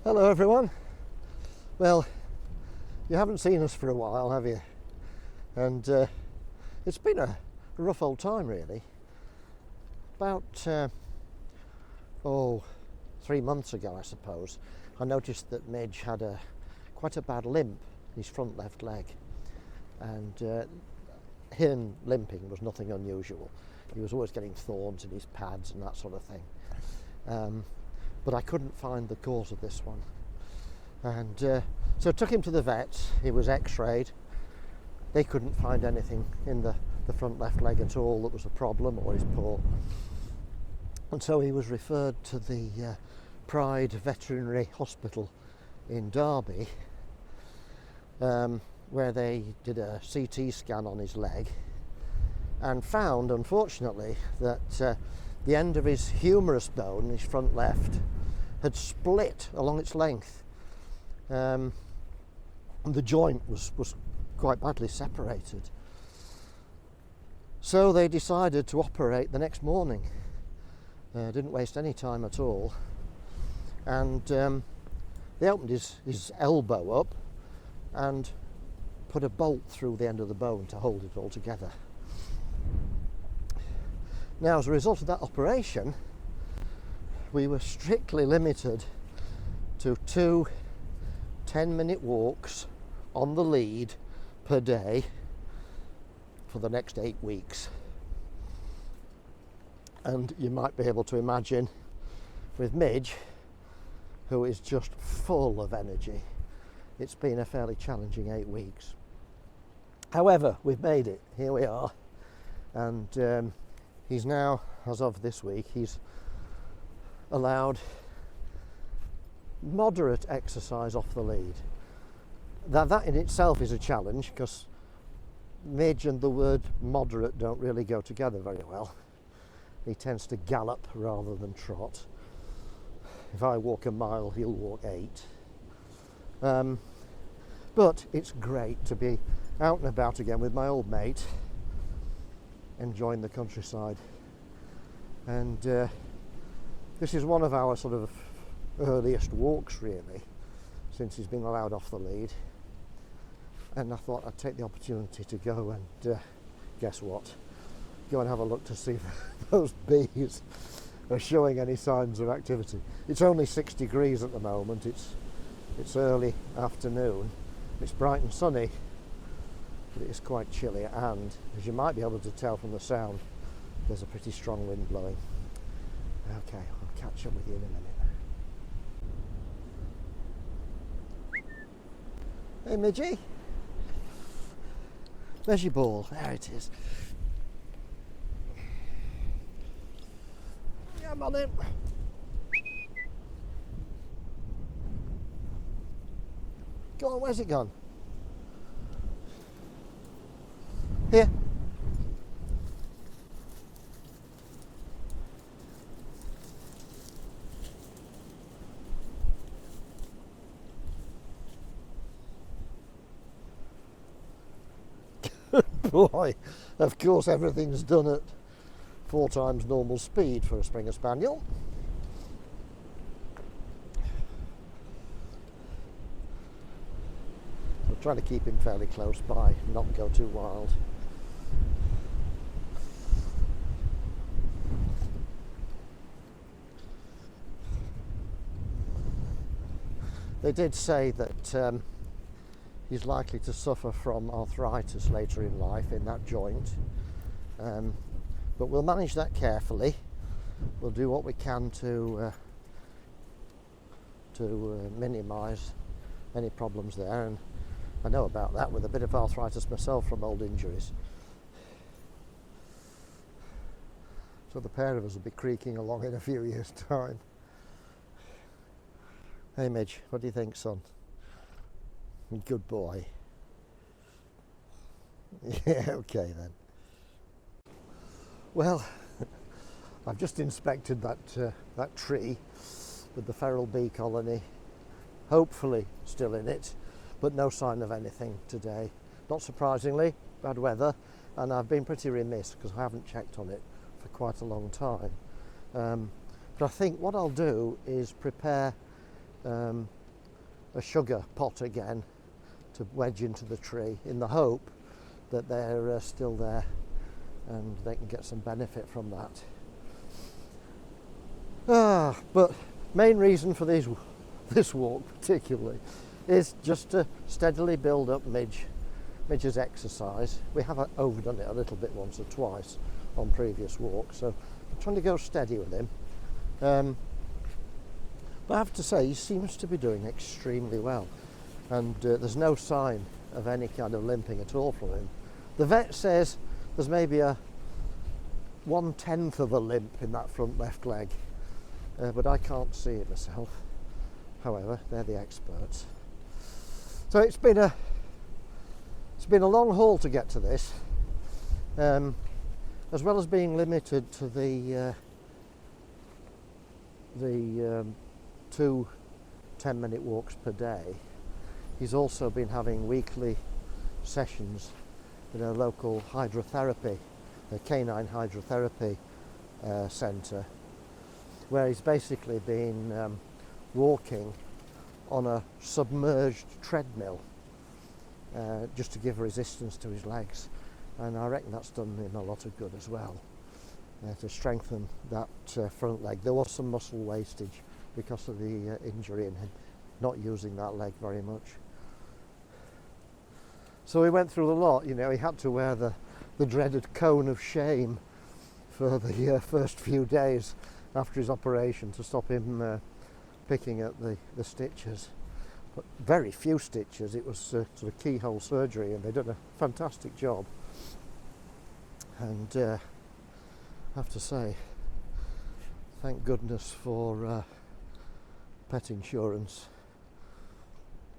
Hello everyone. Well, you haven't seen us for a while, have you? And it's been a rough old time really. About 3 months ago, I suppose, I noticed that Midge had quite a bad limp in his front left leg, and him limping was nothing unusual. He was always getting thorns in his pads and that sort of thing. But I couldn't find the cause of this one. And so I took him to the vet. He was x-rayed. They couldn't find anything in the front left leg at all that was a problem, or his paw. And so he was referred to the Pride Veterinary Hospital in Derby, where they did a CT scan on his leg and found, unfortunately, that the end of his humerus bone, his front left, had split along its length. And the joint was quite badly separated. So they decided to operate the next morning. Didn't waste any time at all. And they opened his elbow up and put a bolt through the end of the bone to hold it all together. Now, as a result of that operation, we were strictly limited to 2 10-minute walks on the lead per day for the next 8 weeks. And you might be able to imagine with Midge, who is just full of energy, it's been a fairly challenging 8 weeks. However, we've made it. Here we are. And he's now, as of this week, he's allowed moderate exercise off the lead. That in itself is a challenge, because Midge and the word moderate don't really go together very well. He tends to gallop rather than trot. If I walk a mile, he'll walk 8. But it's great to be out and about again with my old mate, enjoying the countryside. And this is one of our sort of earliest walks really, since he's been allowed off the lead. And I thought I'd take the opportunity to go and guess what? Go and have a look to see if those bees are showing any signs of activity. It's only 6 degrees at the moment. It's early afternoon. It's bright and sunny, but it is quite chilly, and as you might be able to tell from the sound, there's a pretty strong wind blowing. Okay, I'll catch up with you in a minute. Hey Midgie, where's your ball? There it is. Yeah, I'm on it. Go on, where's it gone? Here. Boy, of course everything's done at 4 times normal speed for a Springer Spaniel. So trying to keep him fairly close by, not go too wild. They did say that he's likely to suffer from arthritis later in life in that joint, but we'll manage that carefully. We'll do what we can to minimise any problems there, and I know about that with a bit of arthritis myself from old injuries. So the pair of us will be creaking along in a few years' time. Hey Midge, what do you think, son? Good boy. Yeah, okay then. Well, I've just inspected that tree with the feral bee colony, hopefully still in it, but no sign of anything today. Not surprisingly, bad weather, and I've been pretty remiss because I haven't checked on it for quite a long time. But I think what I'll do is prepare a sugar pot again to wedge into the tree in the hope that they're still there and they can get some benefit from that. But main reason for this walk particularly is just to steadily build up Midge's exercise. We have overdone it a little bit once or twice on previous walks, so I'm trying to go steady with him. But I have to say, he seems to be doing extremely well, and there's no sign of any kind of limping at all from him. The vet says there's maybe a 1/10 of a limp in that front left leg, but I can't see it myself. However, they're the experts. So it's been a long haul to get to this, as well as being limited to the 2 10-minute walks per day. He's also been having weekly sessions in a local hydrotherapy, a canine hydrotherapy centre, where he's basically been walking on a submerged treadmill just to give resistance to his legs, and I reckon that's done him a lot of good as well, to strengthen that front leg. There was some muscle wastage because of the injury in him not using that leg very much. So he went through a lot, you know. He had to wear the dreaded cone of shame for the first few days after his operation to stop him picking at the stitches. But very few stitches. It was sort of keyhole surgery, and they've done a fantastic job. And I have to say, thank goodness for pet insurance,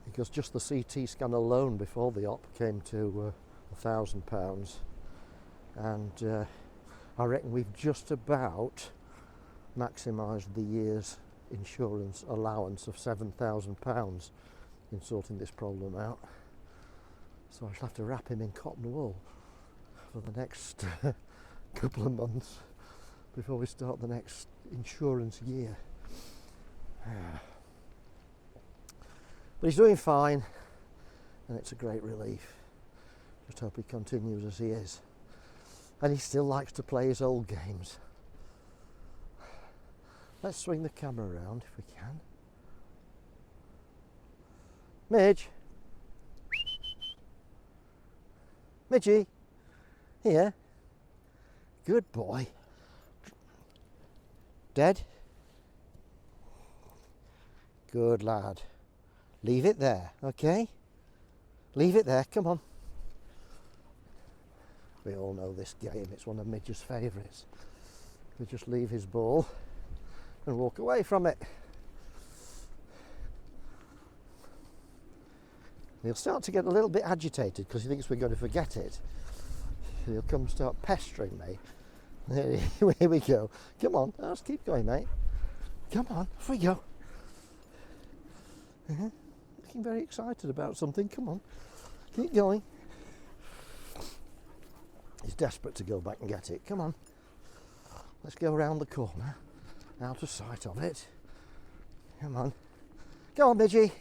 because just the CT scan alone before the op came to £1,000, and I reckon we've just about maximised the year's insurance allowance of £7,000 in sorting this problem out. So I shall have to wrap him in cotton wool for the next couple of months before we start the next insurance year. But he's doing fine, and it's a great relief. Just hope he continues as he is. And he still likes to play his old games. Let's swing the camera around if we can. Midge. Midgey. Here. Good boy. Dead? Good lad. Leave it there, okay? Leave it there, come on. We all know this game, it's one of Midge's favourites. We just leave his ball and walk away from it. He'll start to get a little bit agitated because he thinks we're going to forget it. He'll come start pestering me. Here we go. Come on, let's keep going, mate. Come on, off we go. Looking very excited about something. Come on, keep going. He's desperate to go back and get it. Come on. Let's go around the corner, out of sight of it. Come on. Go on, Midgey.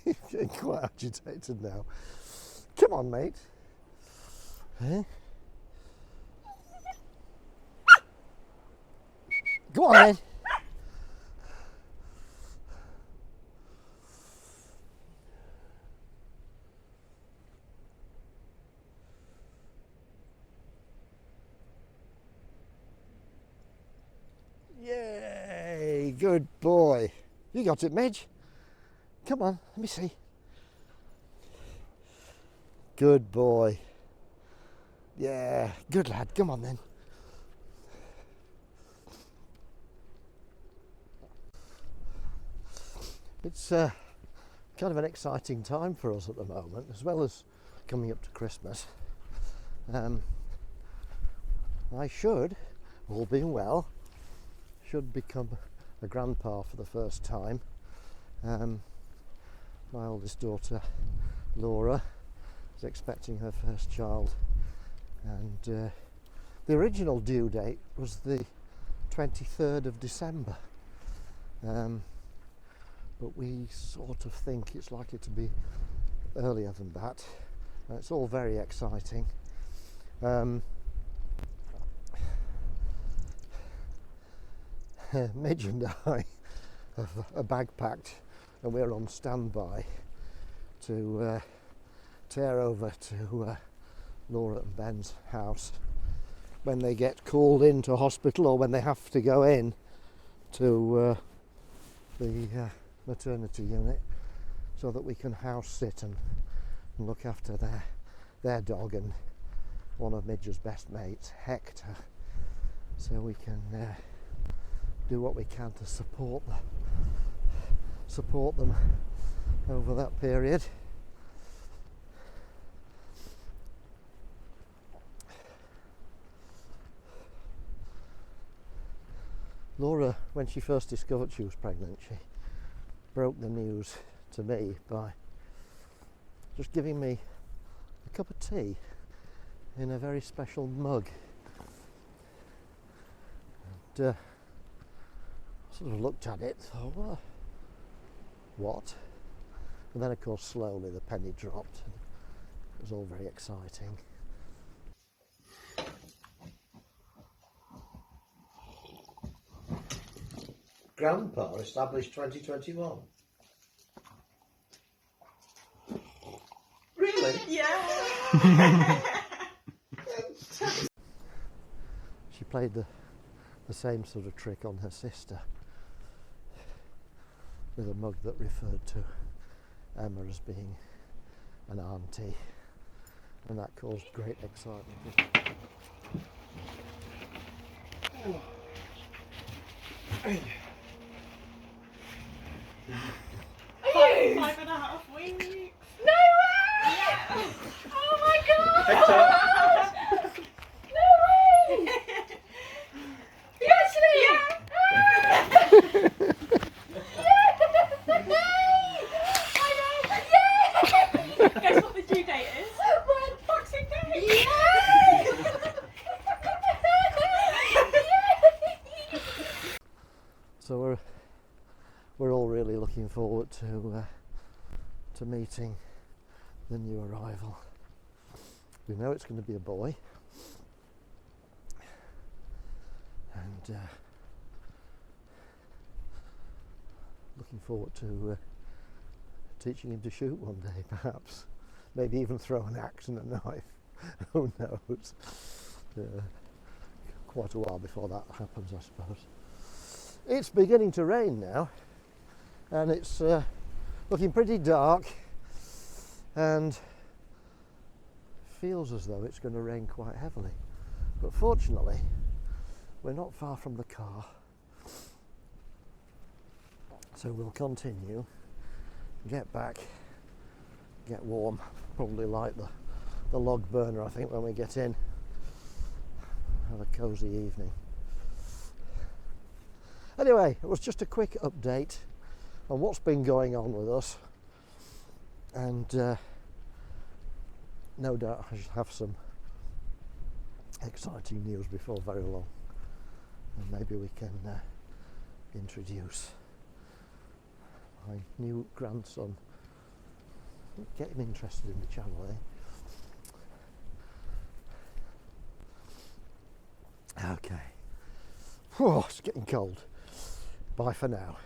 He's getting quite agitated now. Come on, mate. Go on, then. Yay, good boy. You got it, Midge. Come on, let me see. Good boy. Yeah, good lad. Come on then. It's kind of an exciting time for us at the moment, as well as coming up to Christmas. I should, all being well, should become a grandpa for the first time. My oldest daughter, Laura, is expecting her first child, and the original due date was the 23rd of December. But we sort of think it's likely to be earlier than that. It's all very exciting. Midge and I have a bag packed and we're on standby to tear over to Laura and Ben's house when they get called into hospital or when they have to go in to the maternity unit, so that we can house sit and look after their dog and one of Midge's best mates, Hector, so we can do what we can to support them over that period. Laura, when she first discovered she was pregnant, she broke the news to me by just giving me a cup of tea in a very special mug. And sort of looked at it, thought, well, what? And then of course slowly the penny dropped and it was all very exciting. Grandpa established 2021. Really? Yeah. She played the same sort of trick on her sister with a mug that referred to Emma as being an auntie, and that caused great excitement. Five and a half weeks. No way! Yeah. Oh my god! No way! You actually? Yeah! I know! Yeah! Guess what the due date is? When? Boxing Day! So we're all really looking forward to meeting the new arrival. We know it's going to be a boy, and looking forward to teaching him to shoot one day, perhaps. Maybe even throw an axe and a knife. Who knows? Quite a while before that happens, I suppose. It's beginning to rain now, and it's looking pretty dark, and feels as though it's going to rain quite heavily. But fortunately, we're not far from the car, so we'll continue, get back, get warm, probably light the log burner, I think, when we get in, have a cosy evening. Anyway, it was just a quick update on what's been going on with us, and no doubt I should have some exciting news before very long, and maybe we can introduce my new grandson, get him interested in the channel, eh? Okay. Whew, it's getting cold. Bye for now.